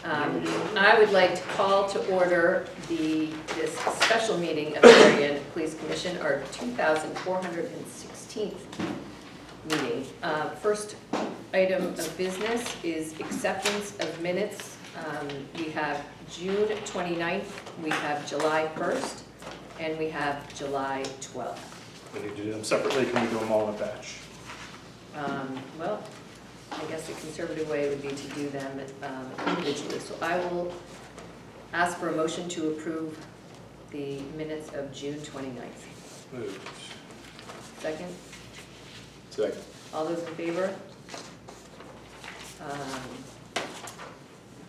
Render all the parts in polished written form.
I would like to call to order this special meeting of the Darien Police Commission, our 2,416th meeting. First item of business is acceptance of minutes. We have June 29th, we have July 1st, and we have July 12th. We need to do them separately. Can we do them all in a batch? Well, I guess the conservative way would be to do them individually. So I will ask for a motion to approve the minutes of June 29th. Moved. Second? Second. All those in favor?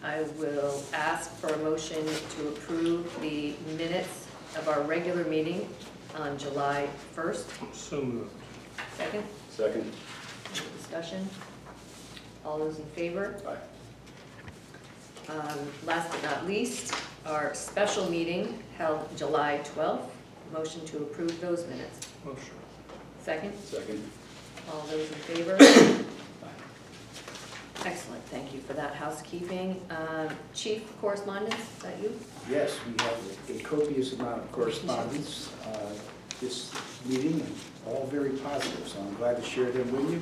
I will ask for a motion to approve the minutes of our regular meeting on July 1st. So moved. Second? Second. Discussion? All those in favor? Aye. Last but not least, our special meeting held July 12th. Motion to approve those minutes. Motion. Second? Second. All those in favor? Excellent, thank you for that housekeeping. Chief correspondence, is that you? Yes, we have a copious amount of correspondence this meeting, and all very positive, so I'm glad to share them with you.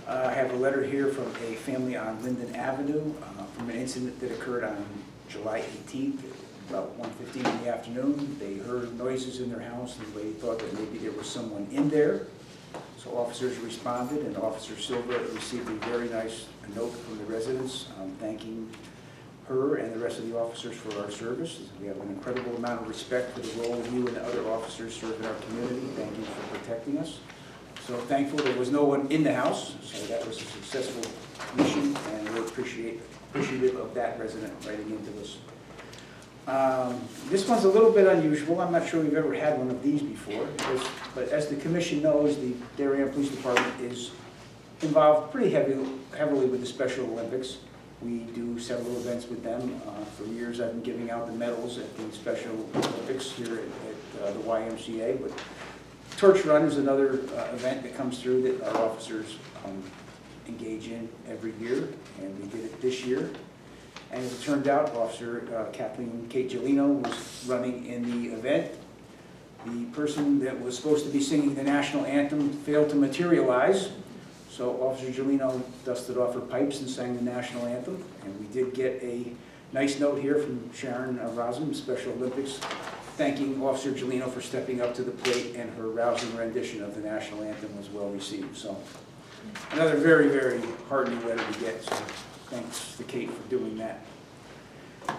I have a letter here from a family on Linden Avenue from an incident that occurred on July 18th, about 1:15 in the afternoon. They heard noises in their house and they thought that maybe there was someone in there. So officers responded, and Officer Silva received a very nice note from the residents thanking her and the rest of the officers for our service. We have an incredible amount of respect for the role of you and the other officers serving our community. Thank you for protecting us. So thankful there was no one in the house, so that was a successful mission, and we're appreciative of that resident writing into us. This one's a little bit unusual. I'm not sure we've ever had one of these before, but as the commission knows, the Darien Police Department is involved pretty heavily with the Special Olympics. We do several events with them. For years I've been giving out the medals at the Special Olympics here at the YMCA, but Torch Run is another event that comes through that our officers engage in every year, and we did it this year. And as it turned out, Officer Kathleen Kate Gelino was running in the event. The person that was supposed to be singing the national anthem failed to materialize, so Officer Gelino dusted off her pipes and sang the national anthem. And we did get a nice note here from Sharon Rosum, Special Olympics, thanking Officer Gelino for stepping up to the plate, and her rousing rendition of the national anthem was well received. So another very, very heartening letter to get, so thanks to Kate for doing that.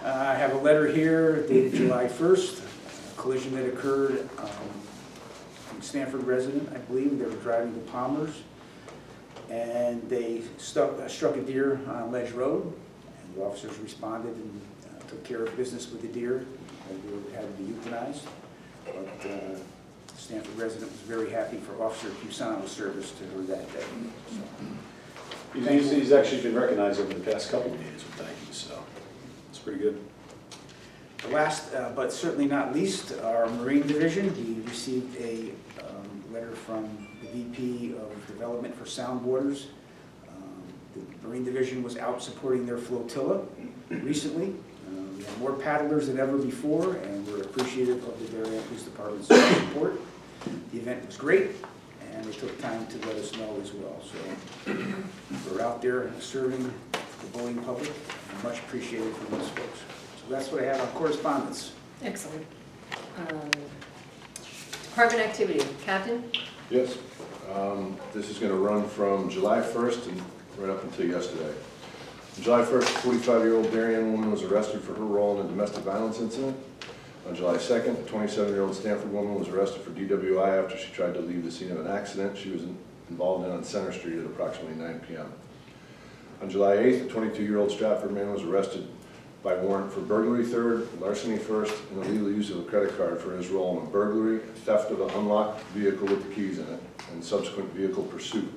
I have a letter here dated July 1st, a collision that occurred from Stanford resident, I believe. They were driving to Palmer's, and they struck a deer on Ledge Road, and the officers responded and took care of business with the deer. The deer had to be euthanized, but the Stanford resident was very happy for Officer Cusano's service to her that day. So, He's actually been recognized over the past couple of meetings with thank you, so it's pretty good. the last, but certainly not least, our Marine Division. We received a letter from the VP of Development for Sound Waters. The Marine Division was out supporting their flotilla recently. We have more paddlers than ever before, and we're appreciative of the Darien Police Department's support. The event was great, and they took time to let us know as well. So we're out there serving the bowling public, and much appreciated from those folks. So that's what I have on correspondence. Excellent. Department activity, Captain? Yes. This is going to run from July 1st and right up until yesterday. On July 1st, a 45-year-old Darien woman was arrested for her role in a domestic violence incident. On July 2nd, a 27-year-old Stanford woman was arrested for DWI after she tried to leave the scene of an accident she was involved in on Center Street at approximately 9 p.m. On July 8th, a 22-year-old Stratford man was arrested by warrant for burglary third, larceny first, and illegal use of a credit card for his role in a burglary, theft of an unlocked vehicle with the keys in it, and subsequent vehicle pursuit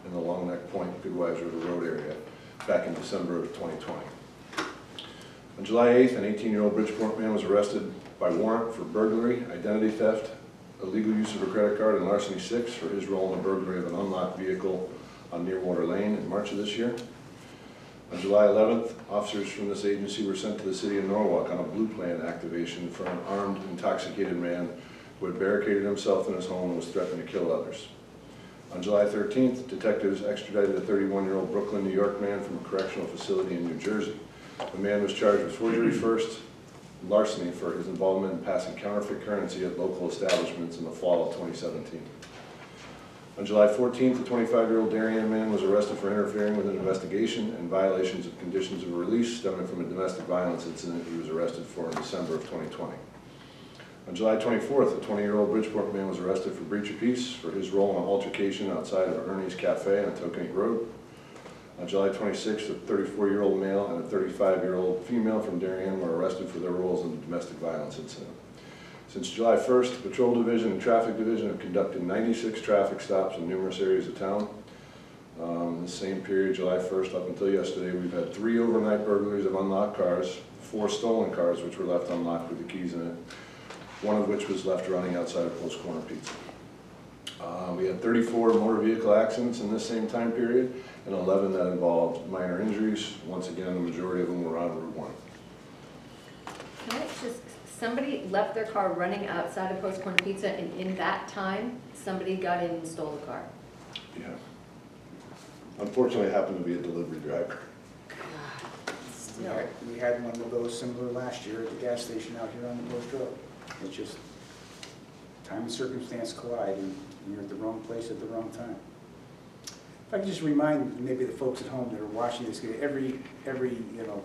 in the Long Neck Point, Goodwives River Road area back in December of 2020. On July 8th, an 18-year-old Bridgeport man was arrested by warrant for burglary, identity theft, illegal use of a credit card, and larceny 6 for his role in the burglary of an unlocked vehicle on Nearwater Lane in March of this year. On July 11th, officers from this agency were sent to the city of Norwalk on a blue plan activation for an armed, intoxicated man who had barricaded himself in his home and was threatening to kill others. On July 13th, detectives extradited a 31-year-old Brooklyn, New York man from a correctional facility in New Jersey. The man was charged with forgery first, and larceny for his involvement in passing counterfeit currency at local establishments in the fall of 2017. On July 14th, a 25-year-old Darien man was arrested for interfering with an investigation and violations of conditions of release stemming from a domestic violence incident he was arrested for in December of 2020. On July 24th, a 20-year-old Bridgeport man was arrested for breach of peace for his role in an altercation outside of Ernie's Cafe on Tokenique Road. On July 26th, a 34-year-old male and a 35-year-old female from Darien were arrested for their roles in the domestic violence incident. Since July 1st, the Patrol Division and Traffic Division have conducted 96 traffic stops in numerous areas of town. In the same period, July 1st up until yesterday, we've had 3 overnight burglaries of unlocked cars, 4 stolen cars which were left unlocked with the keys in it, one of which was left running outside of Post Corner Pizza. We had 34 motor vehicle accidents in this same time period, and 11 that involved minor injuries. Once again, the majority of them were on Route 1. Can I just, somebody left their car running outside of Post Corner Pizza, and in that time, somebody got in and stole the car. Yeah. Unfortunately, it happened to be a delivery driver. Still, We had one of those similar last year at the gas station out here on the Post Road. It's just time and circumstance collide, and you're at the wrong place at the wrong time. If I could just remind maybe the folks at home that are watching this, every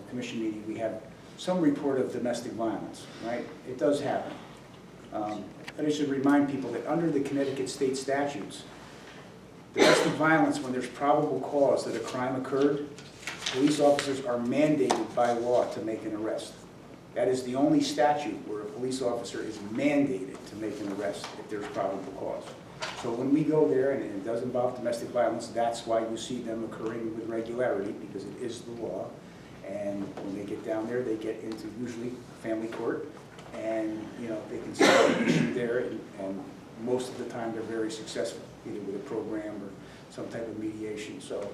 commission meeting, we have some report of domestic violence, right? It does happen. I should remind people that under the Connecticut state statutes, domestic violence, when there's probable cause that a crime occurred, police officers are mandated by law to make an arrest. That is the only statute where a police officer is mandated to make an arrest if there's probable cause. So when we go there, and it does involve domestic violence, that's why you see them occurring with regularity, because it is the law. And when they get down there, they get into usually family court, and they can solve the issue there, and most of the time they're very successful, either with a program or some type of mediation. So,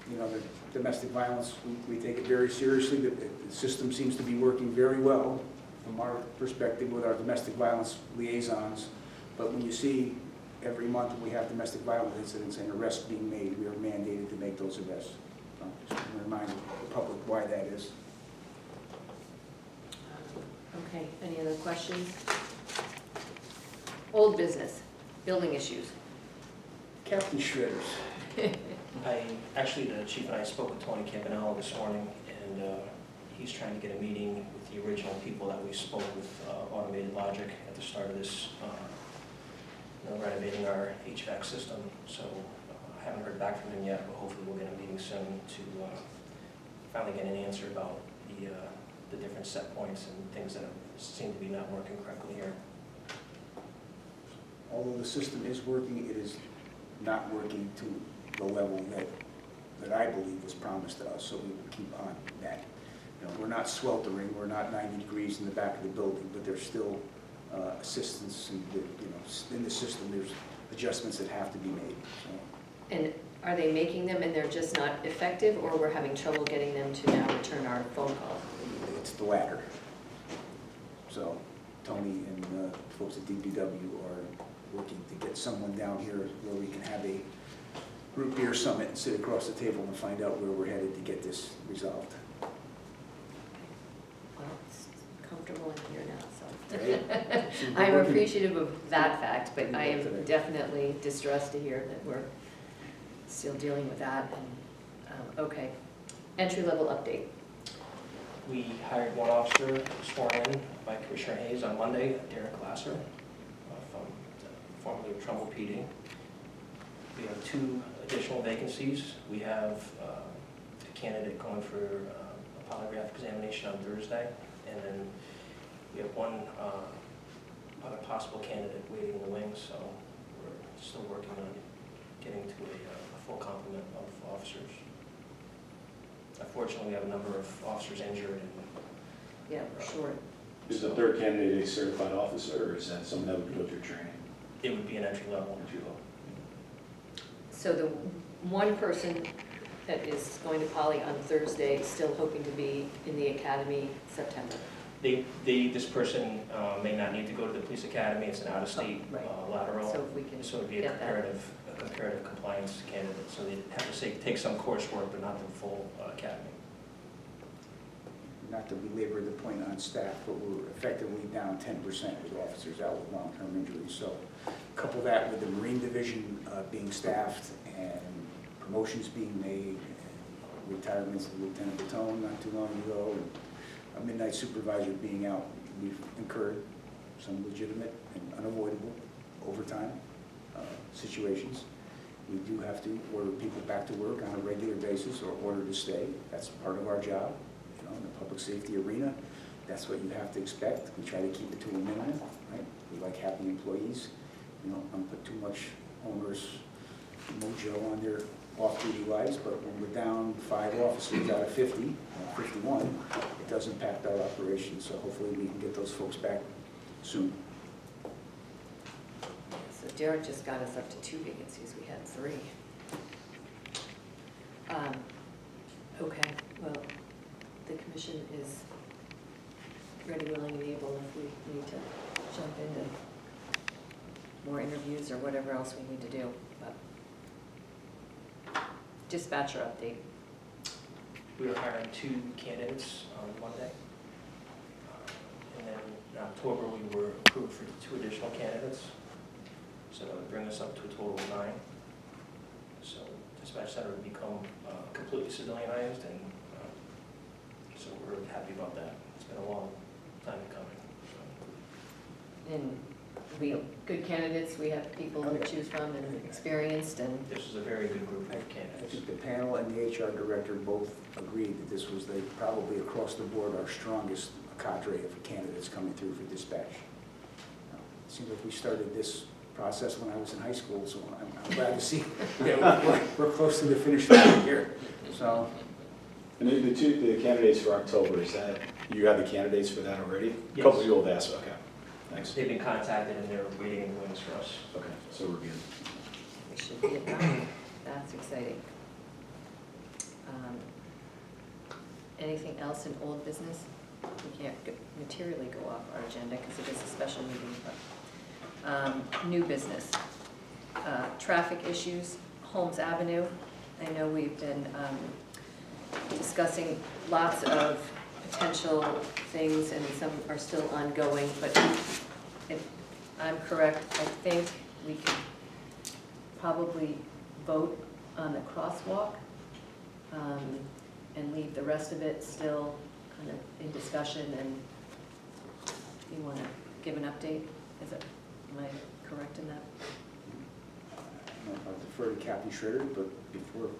the domestic violence, we take it very seriously. The system seems to be working very well from our perspective with our domestic violence liaisons. But when you see every month we have domestic violence incidents and arrests being made, we are mandated to make those arrests. So just to remind the public why that is. okay, any other questions? Old business, building issues. Captain Shredders. Actually, the chief and I spoke with Tony Campanello this morning, and he's trying to get a meeting with the original people that we spoke with, Automated Logic, at the start of this, renovating our HVAC system. So I haven't heard back from him yet, but hopefully we'll get a meeting soon to finally get an answer about the different set points and things that seem to be not working correctly here. Although the system is working, it is not working to the level that I believe was promised to us, so we will keep on that. We're not sweltering, we're not 90 degrees in the back of the building, but there's still assistance and in the system there's adjustments that have to be made. So, And are they making them and they're just not effective, or we're having trouble getting them to now return our phone calls? it's the latter. So Tony and folks at DPW are working to get someone down here where we can have a root beer summit and sit across the table and find out where we're headed to get this resolved. Well, it's comfortable in here now, so. Right. Seems to be I'm working. appreciative of that fact, but I am Today. definitely distressed to hear that we're still dealing with that. And okay, entry-level update. We hired one officer sworn in by Commissioner Hayes on Monday, Derek Glasser, from formerly of Trumbull PD. We have 2 additional vacancies. We have a candidate going for a polygraph examination on Thursday, and then we have one other possible candidate waiting in the wings, so we're still working on getting to a full complement of officers. Unfortunately, we have a number of officers injured, and Yeah, sure. Is the third candidate a certified officer, or is that someone that would go through training? it would be an entry level. Entry level? So the one person that is going to Poly on Thursday, still hoping to be in the academy September. This person may not need to go to the police academy, it's an out-of-state Oh, right. lateral. So if we can So it'd be a get that. comparative compliance candidate, so they'd have to take some coursework, but not the full academy. Not to belabor the point on staff, but we're effectively down 10% with officers out with long-term injuries. So couple that with the Marine Division being staffed and promotions being made, and retirements of Lieutenant Batone not too long ago, and a midnight supervisor being out, we've incurred some legitimate and unavoidable overtime situations. We do have to order people back to work on a regular basis or order to stay. That's part of our job. You know, in the public safety arena, that's what you have to expect. We try to keep it to a minimum, right? We like happy employees. You know, don't put too much onerous mojo on their off-duty lives, but when we're down 5 officers out of 50, 51, it does impact our operations, so hopefully we can get those folks back soon. So Derek just got us up to 2 vacancies, we had 3. Okay, well, the commission is ready, willing, and able if we need to jump into more interviews or whatever else we need to do. But dispatcher update. We are hiring 2 candidates on Monday. And then in October, we were approved for 2 additional candidates. So that would bring us up to a total of 9. So dispatch center would become completely civilianized, and so we're really happy about that. It's been a long time coming. And we, good candidates, we have people to choose from and experienced, and This is a very good group of I candidates. think the panel and the HR director both agreed that this was probably across the board our strongest cadre of candidates coming through for dispatch. It seems like we started this process when I was in high school, so I'm glad to see that we're close to the finish line here. So, And the candidates for October, is that, you have the candidates for that already? A Yes. couple of you have asked, okay, thanks. They've been contacted and they're waiting in the wings for us. Okay, so we're good. we should be at 9. That's exciting. Anything else in old business? We can't materially go off our agenda because it is a special meeting, but new business. Traffic issues, Holmes Avenue. I know we've been discussing lots of potential things, and some are still ongoing, but if I'm correct, I think we can probably vote on the crosswalk and leave the rest of it still kind of in discussion. And you want to give an update? Am I correct in that? I don't know if I defer to Kathy Schroeder, but before,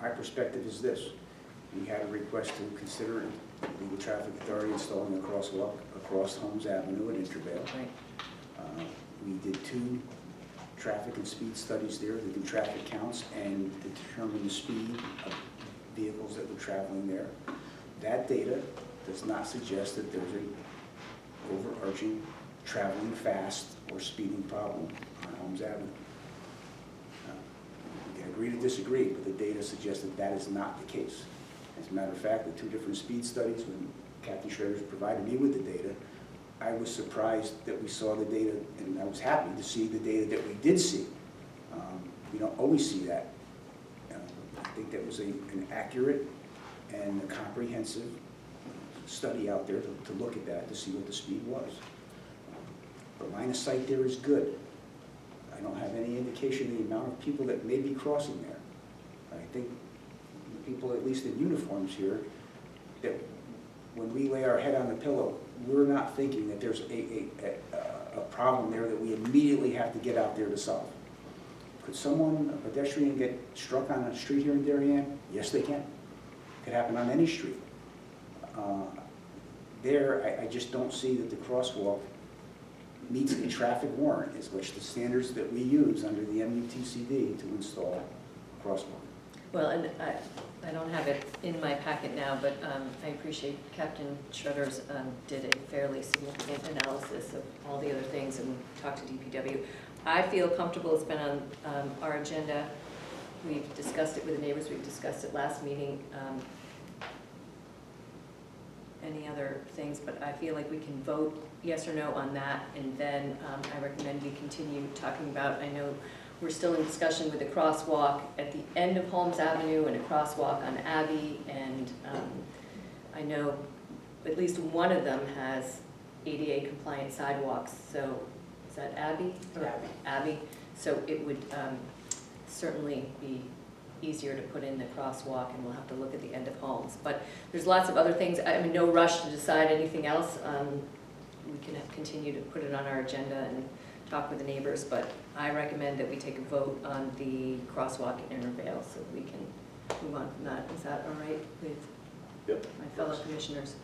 my perspective is this. We had a request to consider the traffic authority installing a crosswalk across Holmes Avenue at Intervale. Right. We did 2 traffic and speed studies there to do traffic counts and to determine the speed of vehicles that were traveling there. That data does not suggest that there's an overarching traveling fast or speeding problem on Holmes Avenue. We can agree to disagree, but the data suggests that that is not the case. As a matter of fact, the 2 different speed studies, when Kathy Schroeder provided me with the data, I was surprised that we saw the data, and I was happy to see the data that we did see. We don't always see that. I think that was an accurate and a comprehensive study out there to look at that, to see what the speed was. The line of sight there is good. I don't have any indication of the amount of people that may be crossing there. I think the people, at least in uniforms here, that when we lay our head on the pillow, we're not thinking that there's a problem there that we immediately have to get out there to solve. Could someone, a pedestrian, get struck on a street here in Darien? Yes, they can. It could happen on any street. I just don't see that the crosswalk meets the traffic warrant, is which the standards that we use under the MUTCD to install a crosswalk. Well, and I don't have it in my packet now, but I appreciate Captain Schroeder's did a fairly significant analysis of all the other things and talked to DPW. I feel comfortable, it's been on our agenda, we've discussed it with the neighbors, we've discussed it last meeting. Any other things, but I feel like we can vote yes or no on that, and then I recommend we continue talking about, I know we're still in discussion with a crosswalk at the end of Holmes Avenue and a crosswalk on Abbey, and I know at least one of them has ADA compliant sidewalks, so is that Abbey? Abbey. Abbey, so it would certainly be easier to put in the crosswalk, and we'll have to look at the end of Holmes. But there's lots of other things, I mean, no rush to decide anything else. We can continue to put it on our agenda and talk with the neighbors, but I recommend that we take a vote on the crosswalk at Intervale so we can move on from that. Is that all right with Yep. my fellow commissioners?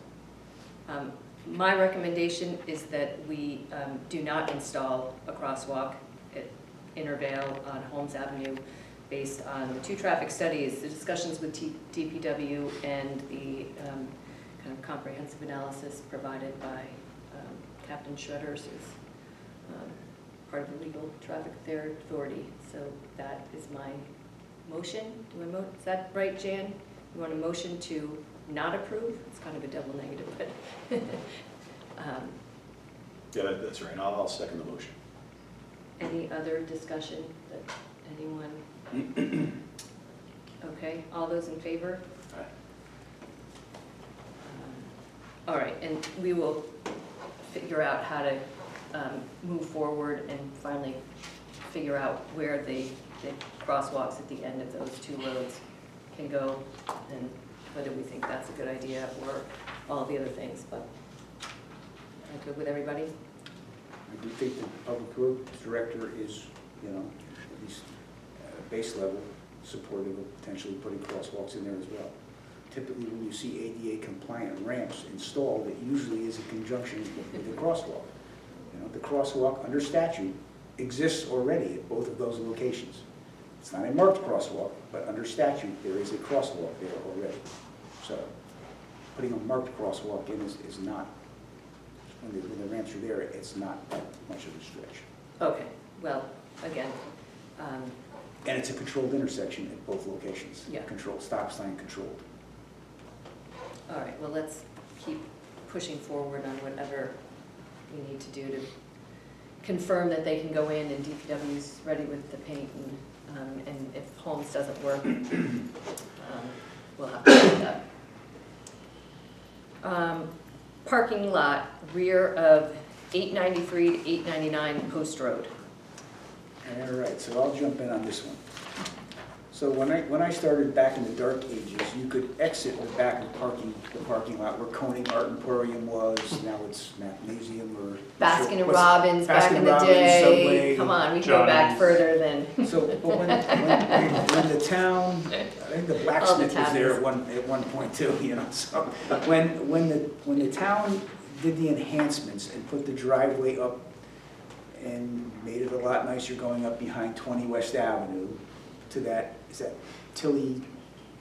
My recommendation is that we do not install a crosswalk at Intervale on Holmes Avenue based on the two traffic studies, the discussions with DPW, and the kind of comprehensive analysis provided by Captain Shudders, who's part of the Legal Traffic Affair Authority. So that is my motion. Is that right, Jan? You want a motion to not approve? It's kind of a double negative, but. Yeah, that's right. I'll second the motion. Any other discussion that anyone? Okay, all those in favor? Aye. All right, and we will figure out how to move forward and finally figure out where the crosswalks at the end of those two roads can go, and whether we think that's a good idea or all the other things, but I'm good with everybody? I do think the public works director is, you know, at least base level supportive of potentially putting crosswalks in there as well. Typically, when you see ADA compliant ramps installed, it usually is in conjunction with the crosswalk. You know, the crosswalk under statute exists already at both of those locations. It's not a marked crosswalk, but under statute, there is a crosswalk there already. So putting a marked crosswalk in is not, when the ramps are there, it's not that much of a stretch. Okay, well, again, And it's a controlled intersection at both locations. Yeah. Controlled, stop sign controlled. all right, well, let's keep pushing forward on whatever we need to do to confirm that they can go in, and DPW's ready with the paint, and if Holmes doesn't work, we'll have to do that. Parking lot, rear of 893 to 899 Post Road. All right, so I'll jump in on this one. So when I started back in the dark ages, you could exit the back of the parking lot where Koenig Art Emporium was. Now it's Mathnasium or Baskin and what's- Robbins back in the Baskin-Robbins, day. Subway. Come on, we can go back Johnny's. further than. So, but when the town, I think the blacksmith was there at one point too, you know, so when the town did the enhancements and put the driveway up and made it a lot nicer going up behind 20 West Avenue to that, is that Tilly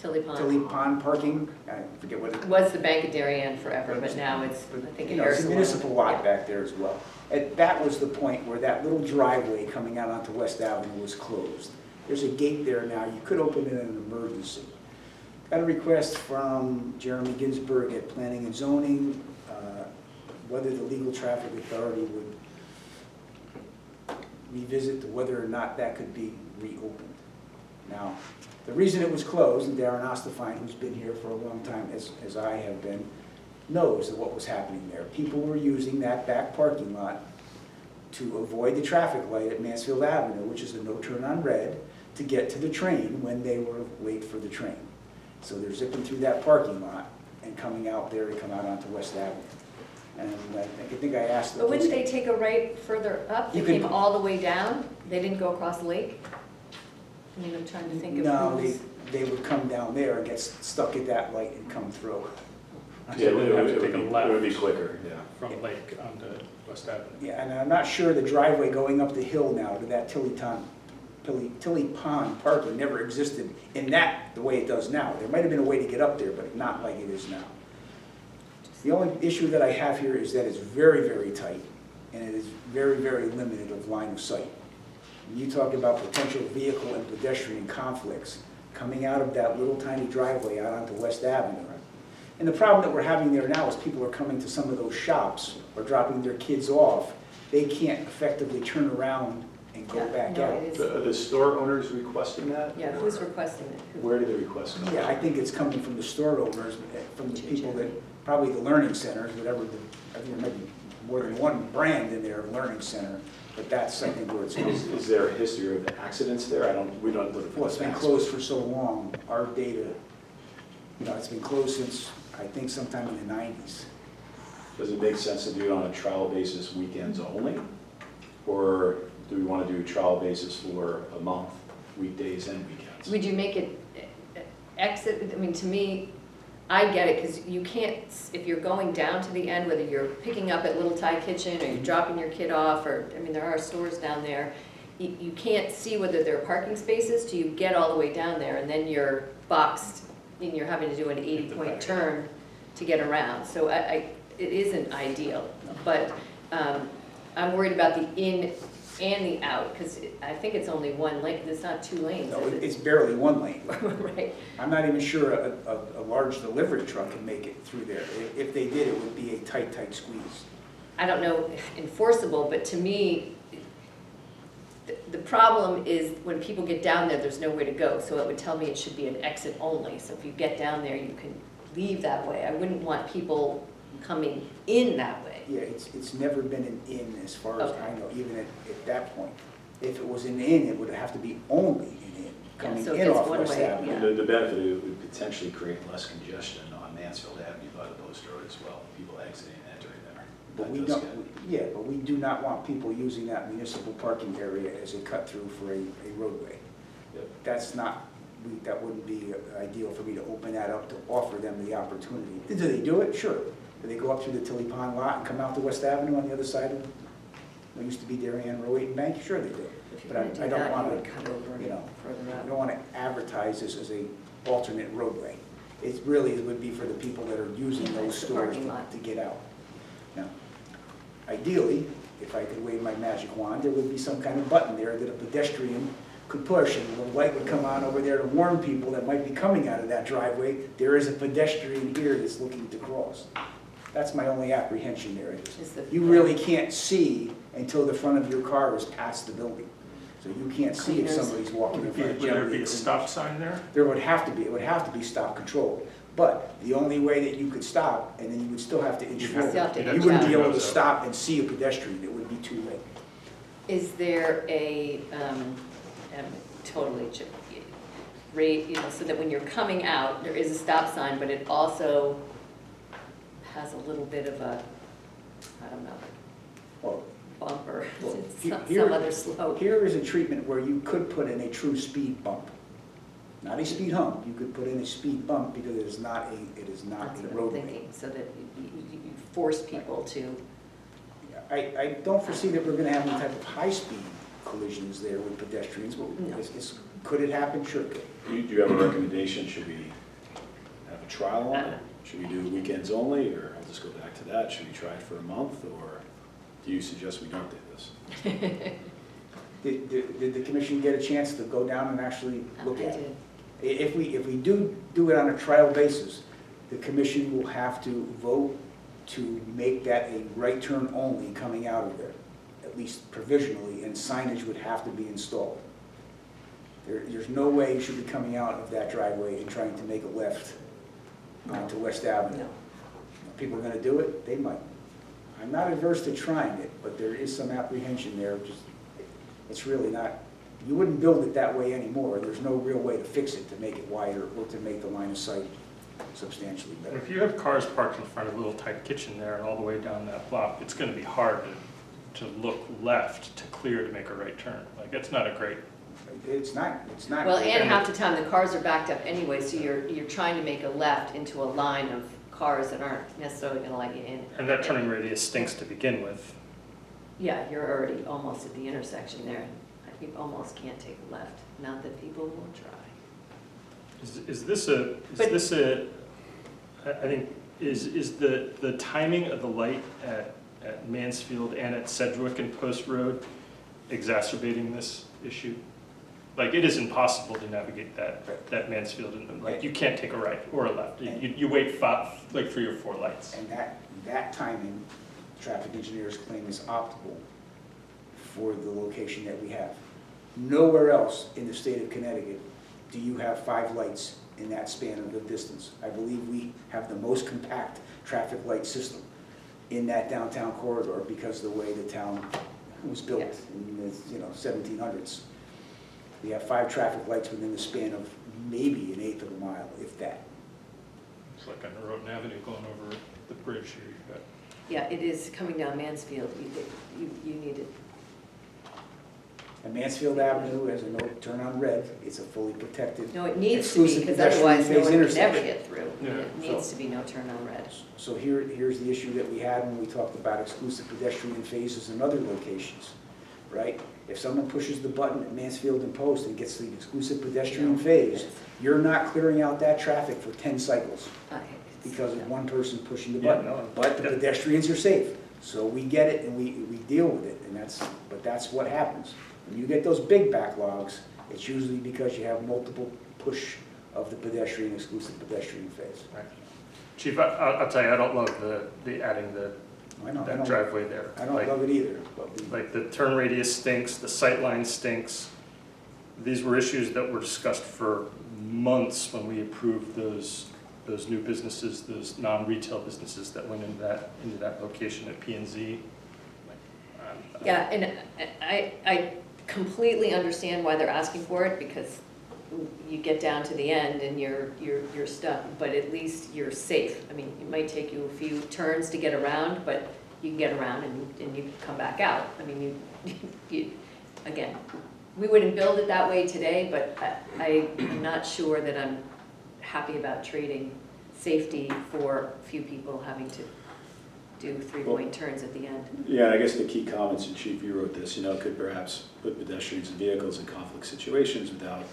Pond parking? I forget what it Was the Bank of Darien forever, but now it's, I think, you know, it's a Harrison. municipal lot back there as well. And that was the point where that little driveway coming out onto West Avenue was closed. There's a gate there now, you could open it in an emergency. Got a request from Jeremy Ginsburg at Planning and Zoning, whether the Legal Traffic Authority would revisit whether or not that could be reopened. Now, the reason it was closed, and Darren Ostafine, who's been here for a long time, as I have been, knows that what was happening there. People were using that back parking lot to avoid the traffic light at Mansfield Avenue, which is a no turn on red, to get to the train when they were late for the train. So they're zipping through that parking lot and coming out there to come out onto West Avenue. And I think I asked. But wouldn't they take a right further up? They You could- came all the way down? They didn't go across the lake? I mean, I'm trying to think of No, who's. they would come down there and get stuck at that light and come through. Yeah, we would have to take a It would be left quicker, yeah. from Lake onto West Avenue. Yeah, and I'm not sure the driveway going up the hill now to that Tilly Pond parking never existed in that, the way it does now. There might have been a way to get up there, but not like it is now. The only issue that I have here is that it's very, very tight, and it is very, very limited of line of sight. You talk about potential vehicle and pedestrian conflicts coming out of that little tiny driveway out onto West Avenue. And the problem that we're having there now is people are coming to some of those shops or dropping their kids off. They can't effectively turn around and go Yeah, back no, out. it is. Are the store owners requesting that? Yeah, who's requesting it? Who? Where do they request it? Yeah, I think it's coming from the store owners, from the people that, probably the learning centers, whatever, I think there might be more than one brand in there, learning center, but that's, I think, where it's coming from. Is there a history of accidents there? We don't live in. Well, it's been closed for so long, our data, it's been closed since, I think, sometime in the 90s. Does it make sense to do it on a trial basis weekends only? Or do we want to do a trial basis for a month, weekdays and weekends? Would you make it exit, I mean, to me, I get it, because you can't, if you're going down to the end, whether you're picking up at Little Thai Kitchen, or you're dropping your kid off, or, I mean, there are stores down there, you can't see whether there are parking spaces till you get all the way down there, and then you're boxed, and you're having to do an 80-point turn to get around. So it isn't ideal, but I'm worried about the in and the out, because I think it's only one lane, it's not two lanes, No, is it? it's barely one lane. Right. I'm not even sure a large delivery truck can make it through there. If they did, it would be a tight squeeze. I don't know if enforceable, but to me, the problem is when people get down there, there's nowhere to go. So it would tell me it should be an exit only. So if you get down there, you can leave that way. I wouldn't want people coming in that way. Yeah, it's never been an in as far as Okay. I know, even at that point. If it was an in, it would have to be only an in, coming so if in it's off one West way, Avenue. yeah. The benefit, it would potentially create less congestion on Mansfield Avenue by the post road as well, people exiting and entering there. But we That does don't, yeah, but we do not want people using that municipal parking area as a cut through for a roadway. Yep. That's not, that wouldn't be ideal for me to open that up to offer them the opportunity. Do they do it? Sure. Do they go up through the Tilly Pond lot and come out to West Avenue on the other side of, what used to be Darien Row 8 and Bank? Sure they do. If But you're I gonna do don't that, want you would to, cut over you know, further I out. don't want to advertise this as a alternate roadway. It really would be for the people that are using Yeah, those it's the stores parking lot. to get out. Now, ideally, if I could wave my magic wand, there would be some kind of button there that a pedestrian could push, and the light would come on over there to warn people that might be coming out of that driveway, there is a pedestrian here that's looking to cross. That's my only apprehension there. Is the- You really can't see until the front of your car is past the building. So you can't see if Cleaners. somebody's walking in Would front of there generally be a it's- stop sign there? There would have to be, it would have to be stop controlled. But the only way that you could stop, and then you would still have to inch You'd have forward. Still have to You inch wouldn't out. be able to stop and see a pedestrian, it would be too late. Is there a, totally, so that when you're coming out, there is a stop sign, but it also has a little bit of a, I don't know, Well, bumper, Well, some here- other slope. here is a treatment where you could put in a true speed bump. Not a speed hump, you could put in a speed bump because it is not That's a what I'm roadway. thinking, so that you force people to, I don't foresee that we're gonna have any type of high-speed collisions there with pedestrians. Well, No. Could it happen? Sure it could. Do you have a recommendation? Should we have a trial on it? Should we do weekends only, or I'll just go back to that, should we try it for a month, or do you suggest we don't do this? Did the commission get a chance to go down and actually look I at it? did. If we do it on a trial basis, the commission will have to vote to make that a right turn only coming out of there, at least provisionally, and signage would have to be installed. There's no way you should be coming out of that driveway and trying to make a left onto West Avenue. No. People are gonna do it, they might. I'm not averse to trying it, but there is some apprehension there, just, it's really not, you wouldn't build it that way anymore. There's no real way to fix it, to make it wider or to make the line of sight substantially better. If you have cars parked in front of Little Thai Kitchen there and all the way down that block, it's gonna be hard to look left to clear to make a right turn. Like, it's not a great, It's not. Well, and half the time, the cars are backed up anyway, so you're trying to make a left into a line of cars that aren't necessarily gonna let you in. and that turning radius stinks to begin with. Yeah, you're already almost at the intersection there. You almost can't take a left, not that people will try. Is this a, I think, is the timing of the light at Mansfield and at Sedgwick and Post Road, exacerbating this issue. Like, it is impossible to navigate that Mansfield, and like, you can't take a right or a left. You wait like 3 or 4 lights. And that timing, traffic engineers claim is optimal for the location that we have. Nowhere else in the state of Connecticut do you have 5 lights in that span of the distance. I believe we have the most compact traffic light system in that downtown corridor because of the way the town was built Yes. in the 1700s. We have 5 traffic lights within the span of maybe an eighth of a mile, if that. It's like on Norotan Avenue going over the bridge here. You've got Yeah, it is coming down Mansfield, you need it. And Mansfield Avenue has a no turn on red. It's a fully protected. No, it needs to be, exclusive because pedestrian otherwise no phase one can ever intersection. get through. Yeah, It needs to be no turn on red. So here's the issue that we had when we talked about exclusive pedestrian phases in other locations, right? If someone pushes the button at Mansfield and Post and gets the exclusive pedestrian phase, you're not clearing out that traffic for 10 cycles because of one person pushing the Yeah, button. no, But the yeah. pedestrians are safe, so we get it and we deal with it, and that's what happens. When you get those big backlogs, it's usually because you have multiple push of the exclusive pedestrian phase. Right. Chief, I'll tell you, I don't love the adding I know, I that don't, driveway there. I don't Like- love it either, but Like, the turn radius stinks, the sight line stinks. These were issues that were discussed for months when we approved those new businesses, those non-retail businesses that went into that location at P and Z. Yeah, and I completely understand why they're asking for it, because you get down to the end and you're stuck, but at least you're safe. I mean, it might take you a few turns to get around, but you can get around and you can come back out. I mean, again, we wouldn't build it that way today, but I'm not sure that I'm happy about trading safety for a few people having to do 3-point turns at the end. Yeah, I guess the key comments, and Chief, you wrote this, could perhaps put pedestrians and vehicles in conflict situations without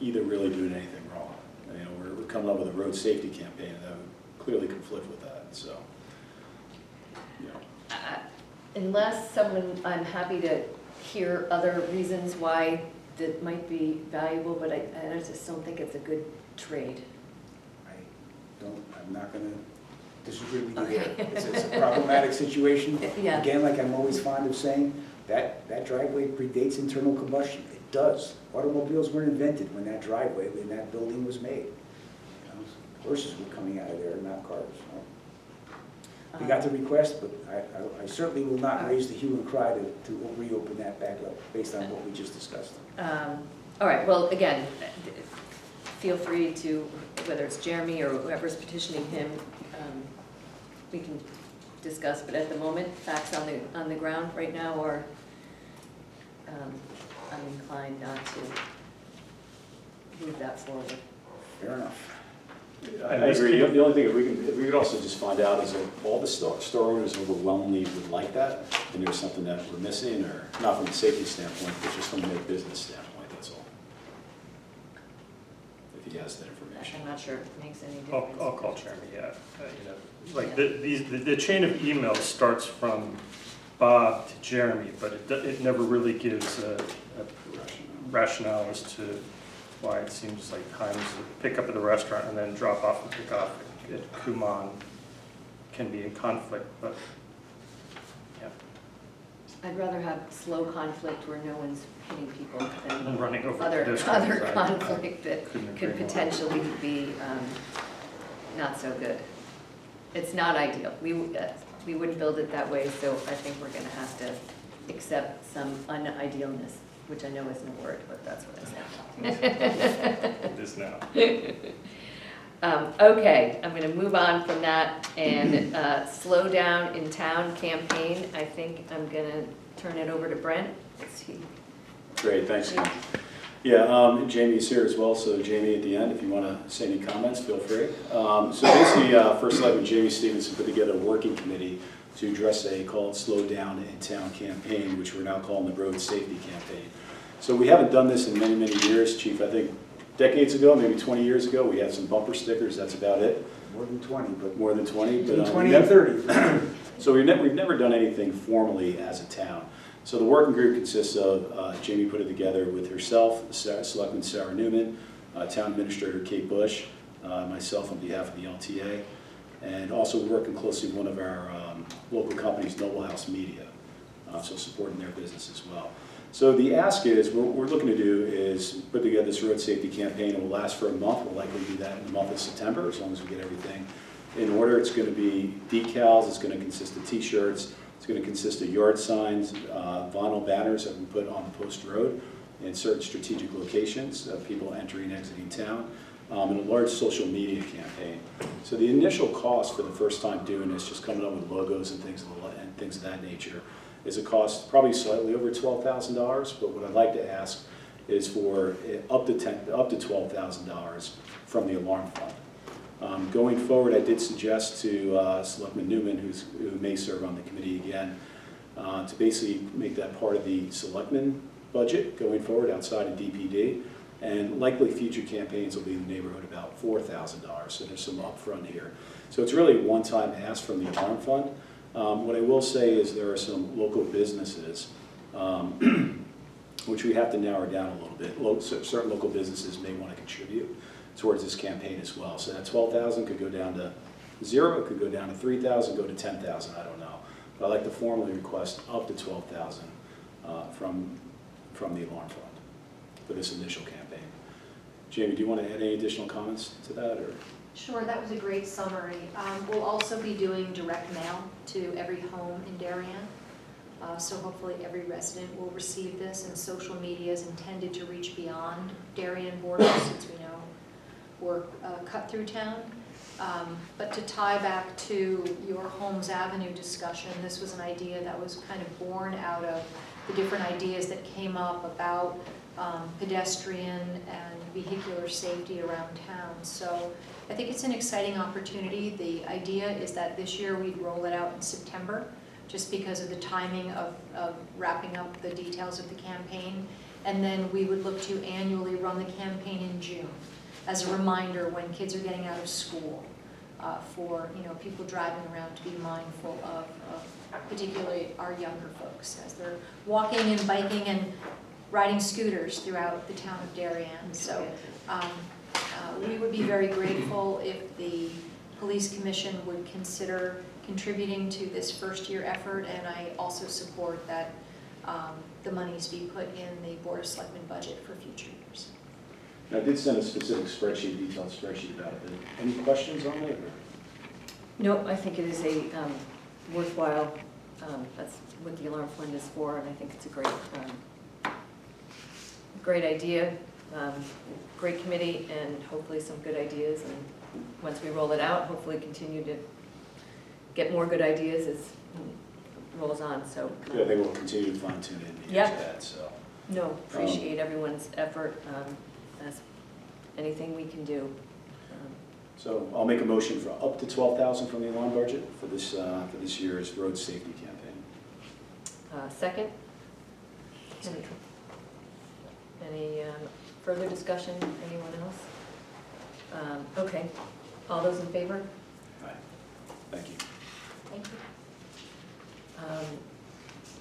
either really doing anything wrong. We're coming up with a road safety campaign that would clearly conflict with that, so. Unless someone, I'm happy to hear other reasons why that might be valuable, but I just don't think it's a good trade. I'm not gonna disagree with you there. It's a problematic situation. Yeah. Again, like I'm always fond of saying, that driveway predates internal combustion. It does. Automobiles weren't invented when that driveway, when that building was made. Horses were coming out of there, not cars. We got the request, but I certainly will not raise the hue and cry to reopen that back up based on what we just discussed. All right, well, again, feel free to, whether it's Jeremy or whoever's petitioning him, we can discuss, but at the moment, facts on the ground right now are, I'm inclined not to move that forward. Fair enough. I agree. The only thing, if we could also just find out is if all the store owners overwhelmingly would like that, and there's something that we're missing, or not from a safety standpoint, but just from a business standpoint, that's all. If he has that information. I'm not sure if it makes any I'll difference. call Jeremy, yeah. Like, the chain of emails starts from Bob to Jeremy, but it never really gives a rationale as to why it seems like times pick up at the restaurant and then drop off and pick off at Kumon can be in conflict, but, yeah. I'd rather have slow conflict where no one's hitting people And than running over other pedestrians, I conflict that couldn't agree could more. potentially be not so good. It's not ideal. We wouldn't build it that way, so I think we're gonna have to accept some unidealness, which I know isn't a word, but that's what I said. It is now. Okay, I'm gonna move on from that and slow down in town campaign. I think I'm gonna turn it over to Brent. Is he- Great, thanks. Yeah, Jamie's here as well, so Jamie, at the end, if you want to say any comments, feel free. So basically, First Selectman Jamie Stevenson put together a working committee to address a called Slow Down in Town campaign, which we're now calling the Road Safety Campaign. So we haven't done this in many, many years, Chief. I think decades ago, maybe 20 years ago, we had some bumper stickers, that's about it. More than 20, but More than 20. But, between 20 and 30. So we've never done anything formally as a town. So the working group consists of, Jamie put it together with herself, Selectman Sarah Newman, Town Administrator Kate Bush, myself on behalf of the LTA, and also working closely with one of our local companies, Noble House Media, so supporting their business as well. So the ask is, what we're looking to do is put together this road safety campaign. It will last for a month. We'll likely do that in the month of September, as long as we get everything in order. It's going to be decals. It's going to consist of T-shirts. It's going to consist of yard signs, vinyl banners that we put on the post road in certain strategic locations, people entering and exiting town, and a large social media campaign. So the initial cost for the first time doing this, just coming up with logos and things of that nature, is a cost probably slightly over $12,000, but what I'd like to ask is for up to $12,000 from the alarm fund. Going forward, I did suggest to Selectman Newman, who may serve on the committee again, to basically make that part of the selectman budget going forward outside of DPD, and likely future campaigns will be in the neighborhood about $4,000, so there's some upfront here. So it's really a one-time ask from the alarm fund. What I will say is there are some local businesses, which we have to narrow down a little bit. Certain local businesses may want to contribute towards this campaign as well. So that 12,000 could go down to 0, it could go down to 3,000, go to 10,000, I don't know. But I'd like to formally request up to 12,000 from the alarm fund for this initial campaign. Jamie, do you want to add any additional comments to that, or? Sure, that was a great summary. We'll also be doing direct mail to every home in Darien. So hopefully every resident will receive this, and social media is intended to reach beyond Darien borders, since we know we're cut through town. But to tie back to your Holmes Avenue discussion, this was an idea that was kind of born out of the different ideas that came up about pedestrian and vehicular safety around town. So I think it's an exciting opportunity. The idea is that this year we'd roll it out in September, just because of the timing of wrapping up the details of the campaign. And then we would look to annually run the campaign in June as a reminder when kids are getting out of school, for people driving around, to be mindful of particularly our younger folks as they're walking and biking and riding scooters throughout the town of Darien. So we would be very grateful if the Police Commission would consider contributing to this first year effort, and I also support that the monies be put in the Board of Selectmen budget for future years. I did send a specific spreadsheet, detailed spreadsheet about it. Any questions on it? No, I think it is a worthwhile, that's what the alarm fund is for, and I think it's a great idea, great committee, and hopefully some good ideas. And once we roll it out, hopefully continue to get more good ideas as it rolls on. So Yeah, I think we'll continue to fine tune it in the years ahead, so. no, appreciate everyone's effort. That's anything we can do. So I'll make a motion for up to 12,000 from the alarm budget for this year's road safety campaign. Second? Any further discussion? Anyone else? Okay. All those in favor? Aye. Thank you. Thank you.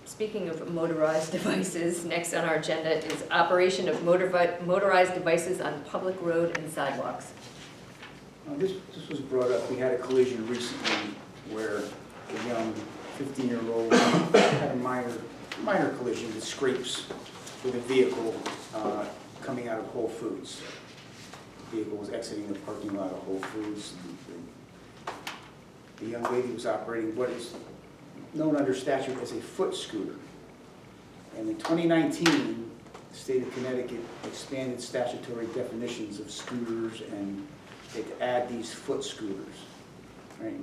Speaking of motorized devices, next on our agenda is operation of motorized devices on public road and sidewalks. This was brought up. We had a collision recently where a young 15-year-old had a minor collision with scrapes with a vehicle coming out of Whole Foods. The vehicle was exiting the parking lot of Whole Foods. And the young lady was operating what is known under statute as a foot scooter. And in 2019, the state of Connecticut expanded statutory definitions of scooters, and they could add these foot scooters. Right?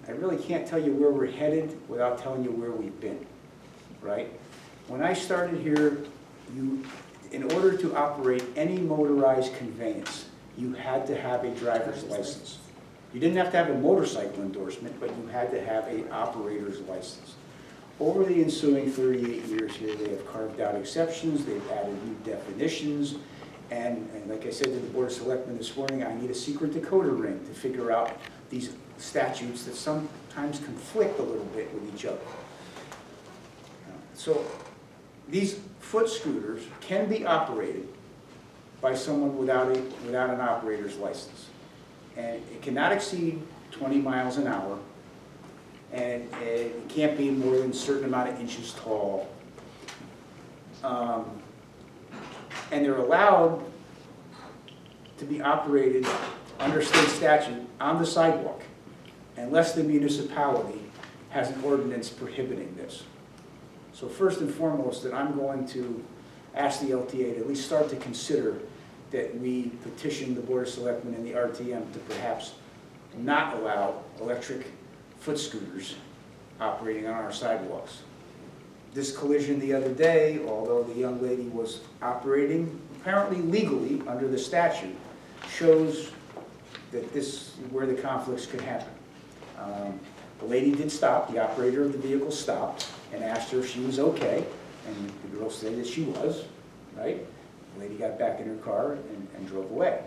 I really can't tell you where we're headed without telling you where we've been. Right? When I started here, in order to operate any motorized conveyance, you had to have a driver's license. You didn't have to have a motorcycle endorsement, but you had to have an operator's license. Over the ensuing 38 years here, they have carved out exceptions, they've added new definitions, and like I said to the Board of Selectmen this morning, I need a secret decoder ring to figure out these statutes that sometimes conflict a little bit with each other. So these foot scooters can be operated by someone without an operator's license. And it cannot exceed 20 miles an hour, and it can't be more than a certain amount of inches tall. And they're allowed to be operated under state statute on the sidewalk, unless the municipality has an ordinance prohibiting this. So first and foremost, that I'm going to ask the LTA to at least start to consider that we petition the Board of Selectmen and the RTM to perhaps not allow electric foot scooters operating on our sidewalks. This collision the other day, although the young lady was operating apparently legally under the statute, shows that this is where the conflicts could happen. The lady did stop, the operator of the vehicle stopped and asked her if she was okay, and the girl said that she was, right? The lady got back in her car and drove away.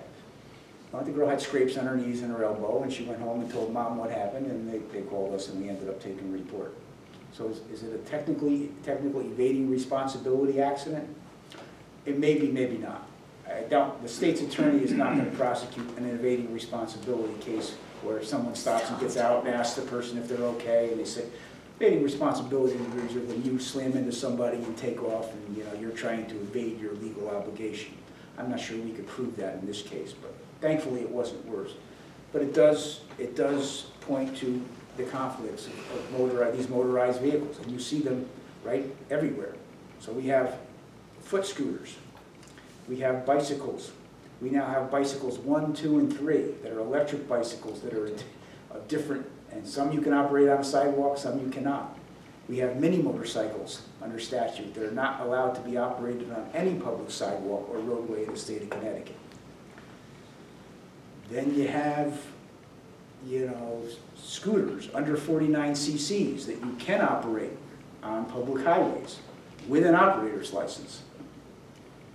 Well, the girl had scrapes on her knees and her elbow, and she went home and told Mom what happened, and they called us, and we ended up taking a report. So is it a technically evading responsibility accident? It may be, maybe not. I doubt the state's attorney is not going to prosecute an evading responsibility case where someone stops and gets out and asks the person if they're okay, and they say, evading responsibility is when you slam into somebody and take off, and you're trying to evade your legal obligation. I'm not sure we could prove that in this case, but thankfully it wasn't worse. But it does point to the conflicts of these motorized vehicles, and you see them right everywhere. So we have foot scooters, we have bicycles. We now have bicycles 1, 2, and 3 that are electric bicycles that are different, and some you can operate on a sidewalk, some you cannot. We have mini motorcycles under statute that are not allowed to be operated on any public sidewalk or roadway in the state of Connecticut. Then you have, scooters under 49 cc's that you can operate on public highways with an operator's license.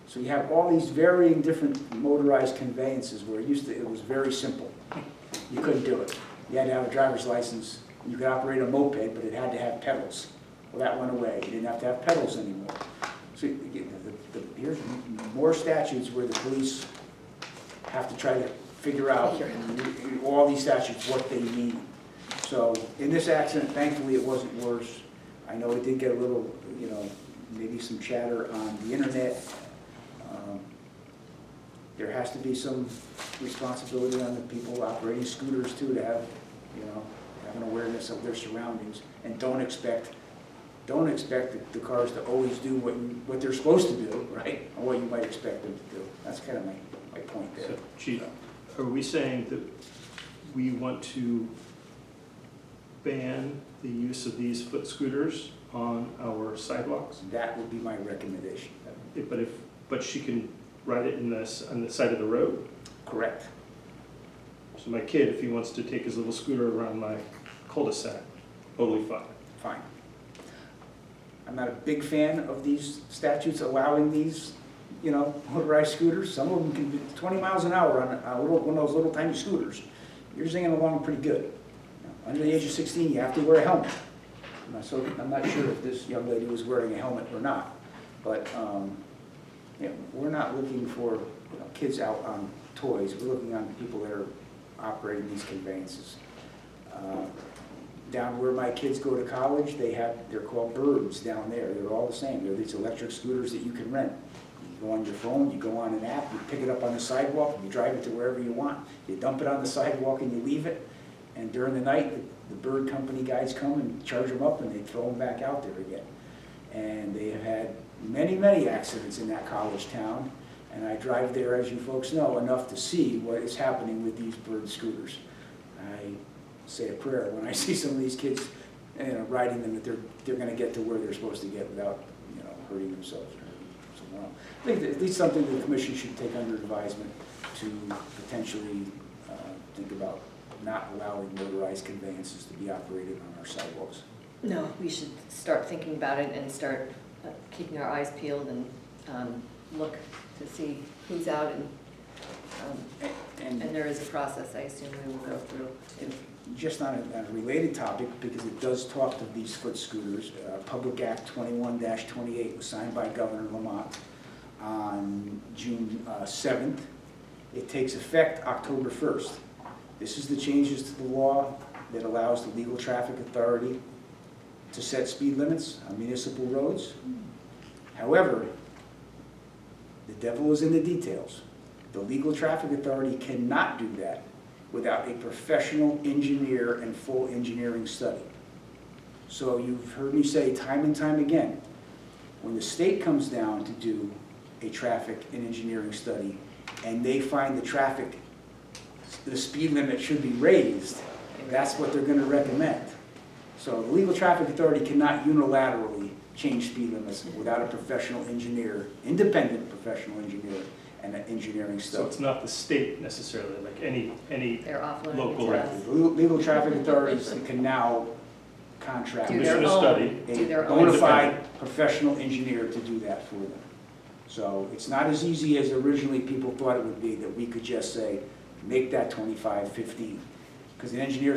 So you have all these varying different motorized conveyances where it was very simple. You couldn't do it. You had to have a driver's license. You could operate a moped, but it had to have pedals. Well, that went away. You didn't have to have pedals anymore. So here's more statutes where the police have to try to figure out all these statutes, what they mean. So in this accident, thankfully it wasn't worse. I know it did get a little, maybe some chatter on the internet. There has to be some responsibility on the people operating scooters too, to have, have an awareness of their surroundings, and don't expect the cars to always do what they're supposed to do, right? Or what you might expect them to do. That's kind of my point there. So, Chief, are we saying that we want to ban the use of these foot scooters on our sidewalks? That would be my recommendation. But she can ride it on the side of the road? Correct. So my kid, if he wants to take his little scooter around my cul-de-sac, totally fine. Fine. I'm not a big fan of these statutes allowing these, motorized scooters. Some of them can be 20 miles an hour on one of those little tiny scooters. You're zinging along pretty good. Under the age of 16, you have to wear a helmet. I'm not sure if this young lady was wearing a helmet or not, but we're not looking for kids out on toys. We're looking on people that are operating these conveyances. Down where my kids go to college, they're called Birds down there. They're all the same. They're these electric scooters that you can rent. You go on your phone, you go on an app, you pick it up on the sidewalk, and you drive it to wherever you want. You dump it on the sidewalk and you leave it, and during the night, the Bird Company guys come and charge them up and they throw them back out there again. And they have had many, many accidents in that college town, and I drive there, as you folks know, enough to see what is happening with these Bird scooters. I say a prayer when I see some of these kids, riding them, that they're going to get to where they're supposed to get without, hurting themselves or hurting someone else. I think that at least something the commission should take under advisement to potentially think about not allowing motorized conveyances to be operated on our sidewalks. No, we should start thinking about it and start keeping our eyes peeled and look to see who's out, and there is a process I assume we will go through too. just on a related topic, because it does talk to these foot scooters, Public Act 21-28 was signed by Governor Lamont on June 7th. It takes effect October 1st. This is the changes to the law that allows the Legal Traffic Authority to set speed limits on municipal roads. However, the devil is in the details. The Legal Traffic Authority cannot do that without a professional engineer and full engineering study. So you've heard me say time and time again, when the state comes down to do a traffic and engineering study and they find the speed limit should be raised, that's what they're going to recommend. So the Legal Traffic Authority cannot unilaterally change speed limits without a professional engineer, independent professional engineer, and an engineering So study. it's not the state necessarily, like any They're offloading it local to us. Legal traffic authorities can now contract Do a their Commission a own, study. do their own. bona fide professional engineer to do that for them. So it's not as easy as originally people thought it would be, that we could just say, make that 25, 15. Because an engineer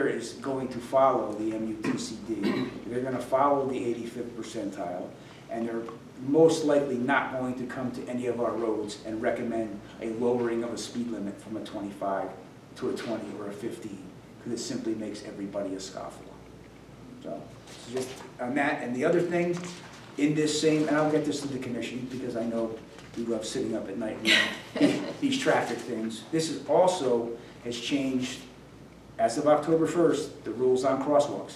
is going to follow the MUTCD. They're going to follow the 85th percentile, and they're most likely not going to come to any of our roads and recommend a lowering of a speed limit from a 25 to a 20 or a 15, because it simply makes everybody a scofflaw. So just on that, and the other thing, in this same, and I'll get this to the commission, because I know we love sitting up at night reading these traffic things. This is also has changed, as of October 1st, the rules on crosswalks,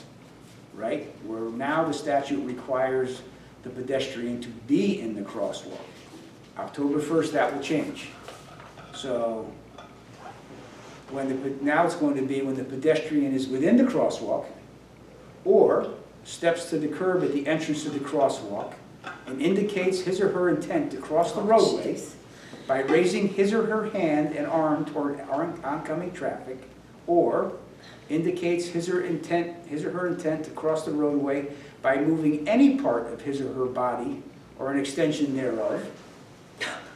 right? Where now the statute requires the pedestrian to be in the crosswalk. October 1st, that will change. So now it's going to be when the pedestrian is within the crosswalk or steps to the curb at the entrance to the crosswalk and indicates his or her intent to cross the roadway by raising his or her hand and arm toward oncoming traffic, or indicates his or her intent to cross the roadway by moving any part of his or her body or an extension thereof,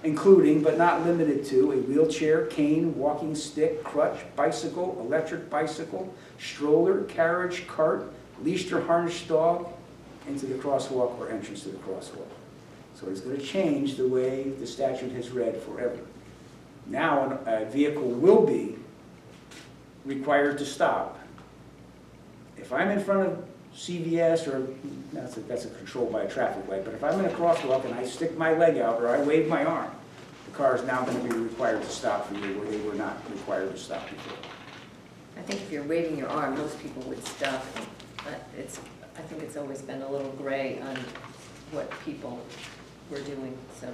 including but not limited to a wheelchair, cane, walking stick, crutch, bicycle, electric bicycle, stroller, carriage, cart, leashed or harnessed dog, into the crosswalk or entrance to the crosswalk. So it's going to change the way the statute has read forever. Now a vehicle will be required to stop. If I'm in front of CVS, or that's a control by a traffic light, but if I'm in a crosswalk and I stick my leg out or I wave my arm, the car is now going to be required to stop for you where they were not required to stop before. I think if you're waving your arm, most people would stop. But I think it's always been a little gray on what people were doing. So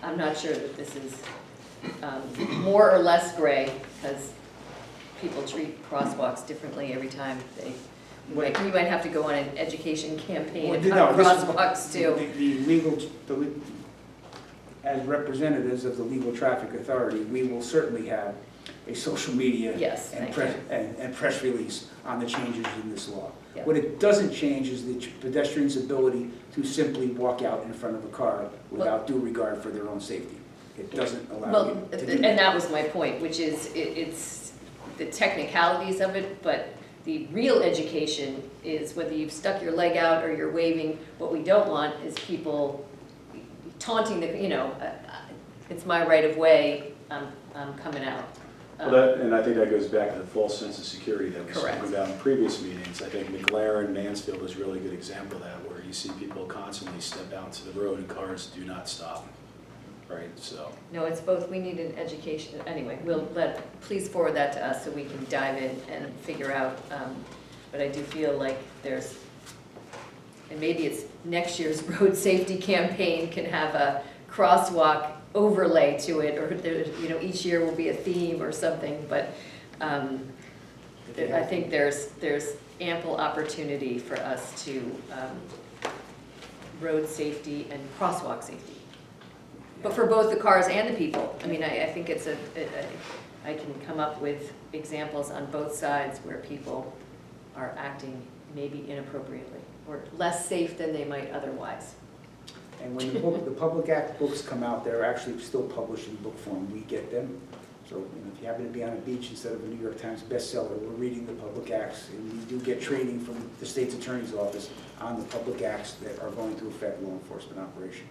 I'm not sure that this is more or less gray, because people treat crosswalks differently every time they. We might have to go on an education campaign on crosswalks too. As representatives of the Legal Traffic Authority, we will certainly have a social media Yes, and thank press release on the changes in this law. Yeah. What it doesn't change is the pedestrian's ability to simply walk out in front of a car without due regard for their own safety. It doesn't allow Well, you to do and that. that was my point, which is it's the technicalities of it, but the real education is whether you've stuck your leg out or you're waving. What we don't want is people taunting it's my right of way, I'm coming out. Well, and I think that goes back to the false sense of security that we spoke Correct. about in previous meetings. I think McLaren, Mansfield is a really good example of that, where you see people constantly step out to the road and cars do not stop, right? So, No, it's both, we need an education, anyway, please forward that to us so we can dive in and figure out, but I do feel like there's, and maybe it's next year's road safety campaign can have a crosswalk overlay to it, or each year will be a theme or something, but I think there's ample opportunity for us to road safety and crosswalk safety. But for both the cars and the people. I mean, I think it's I can come up with examples on both sides where people are acting maybe inappropriately or less safe than they might otherwise. And when the Public Act books come out, they're actually still published in book form. We get them. So, if you happen to be on a beach instead of a New York Times bestseller, we're reading the public acts, and we do get training from the state's attorney's office on the public acts that are going to affect law enforcement operation.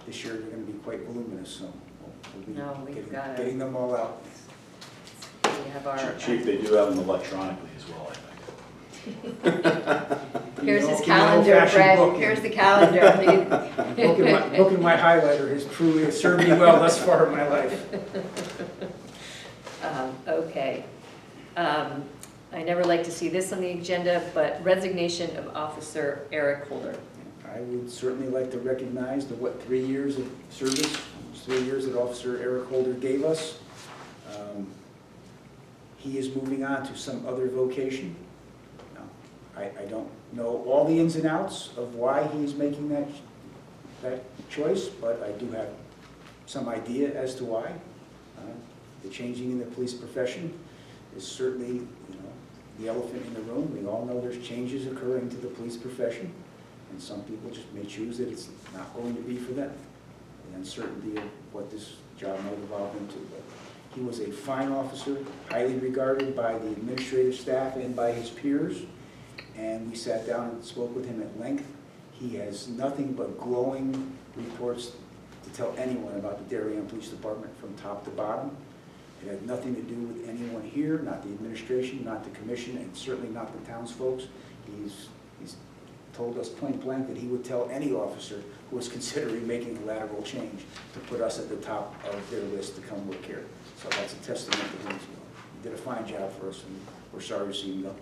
This year, they're gonna be quite voluminous, so No, we'll be we've got it. getting them all out. We have our, Chief, they do have them electronically as well, I think. here's his Give me an calendar, old-fashioned Fred, book. here's the calendar. Book in my highlighter has truly served me well thus far in my life. Okay. I never like to see this on the agenda, but resignation of Officer Eric Holder. I would certainly like to recognize the, 3 years of service, 3 years that Officer Eric Holder gave us. He is moving on to some other vocation. Now, I don't know all the ins and outs of why he's making that choice, but I do have some idea as to why. The changing in the police profession is certainly, the elephant in the room. We all know there's changes occurring to the police profession, and some people just may choose that it's not going to be for them. The uncertainty of what this job might evolve into. But he was a fine officer, highly regarded by the administrative staff and by his peers, and we sat down and spoke with him at length. He has nothing but glowing reports to tell anyone about the Darien Police Department from top to bottom. It had nothing to do with anyone here, not the administration, not the commission, and certainly not the townsfolk. He's told us point blank that he would tell any officer who was considering making a lateral change to put us at the top of their list to come work here. So that's a testament to him. He did a fine job for us, and we're sorry to see him go.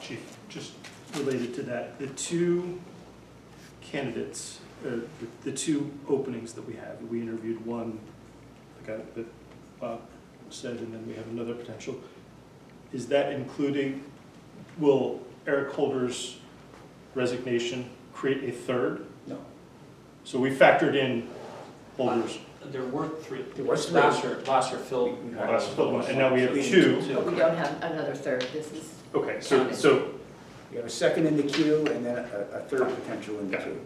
Chief, just related to that, the two candidates, the two openings that we have, we interviewed one, the guy that Bob said, and then we have another potential. Is that including, will Eric Holder's resignation create a third? No. So we factored in Holder's, There were three. There was three. Last year filled. last one, and now we have two. But we don't have another third, this is, Okay, so We have a second in the queue and then a third potential in the queue.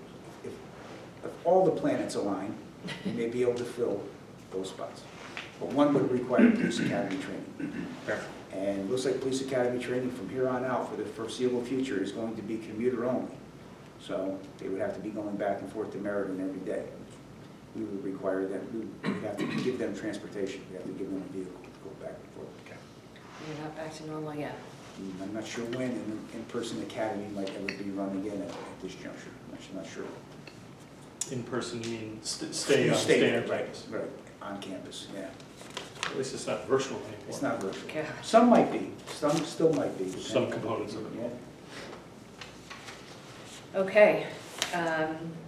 If all the planets align, we may be able to fill those spots. But one would require police academy training. fair. And it looks like police academy training from here on out for the foreseeable future is going to be commuter only. So they would have to be going back and forth to Meriden every day. We would require them, we would have to give them transportation. We have to give them a vehicle to go back and forth. we're not back to normal yet. I'm not sure when an in-person academy might ever be run again at this juncture. I'm actually not sure. In person, you mean stay on Right, campus? right, on campus, yeah. At least it's not virtual anymore. It's not virtual. Okay. Some might be, some still might be. depending Some on- components of it. Yeah. Okay,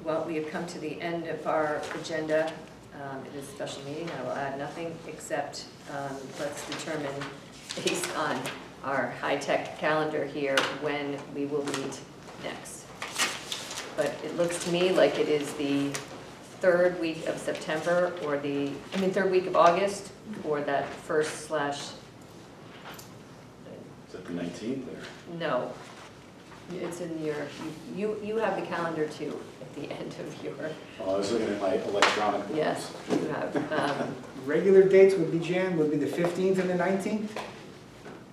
well, we have come to the end of our agenda. It is a special meeting, I will add nothing except let's determine, based on our high-tech calendar here, when we will meet next. But it looks to me like it is the third week of September, or third week of August, or that first slash, Is that the 19th or? no. It's in your, you have the calendar too, at the end of your, Oh, I was looking at my electronic. ones. yes, you have. Regular dates would be, Jan, would be the 15th and the 19th?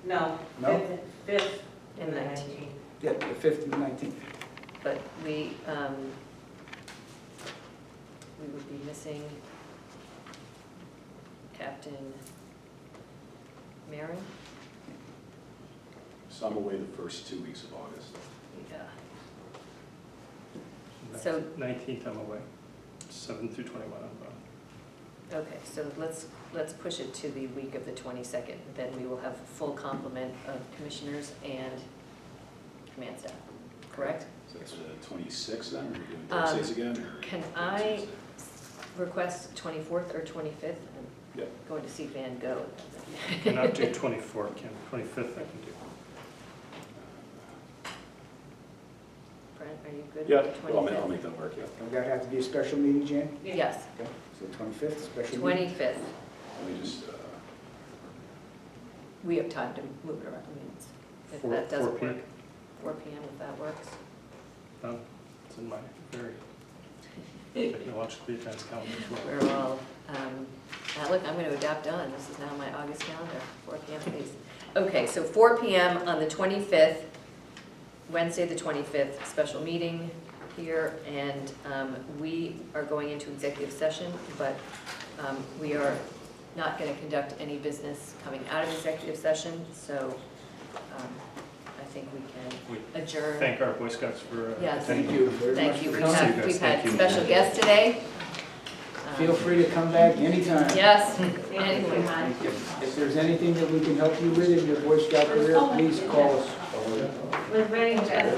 No. No? Fifth And 19. Yeah, the 5th and the 19th. But we would be missing Captain Marin. So I'm away the first 2 weeks of August. Yeah. So- 19th, I'm away. 7 through 21, I'm gone. Okay, so let's push it to the week of the 22nd. Then we will have a full complement of commissioners and command staff, correct? So that's the 26th then, or are we doing Um, Thursdays again? or- Can I request 24th or 25th? I'm Yep. going to see Van Gogh. Cannot do 24th, Ken. 25th I can do. Brent, are you good Yeah, with the I'll 25th? make that work, yeah. Would that have to be a special meeting, Jan? Yes, Okay, so 25th, special meeting? 25th. Let me just, We have time to move it around. I mean, if 4 that doesn't p.m. work, 4 p.m. if that works. No, it's in my very Watch the advance calendar as well. We're all, look, I'm gonna adapt on, this is now my August calendar, 4 PM please. Okay, so 4 PM on the 25th, Wednesday the 25th, special meeting here, and we are going into executive session, but we are not gonna conduct any business coming out of executive session, so I think we We can adjourn. Thank our Boy Scouts for Yes. attending. Thank you very much Thank you, for we've coming. had, guys. we've had Thank you. special guests today. Feel free to come back anytime. Yes, Thank you, anyway. Mike. If there's anything that we can help you with in your Boy Scout career, please call us. We're very interested.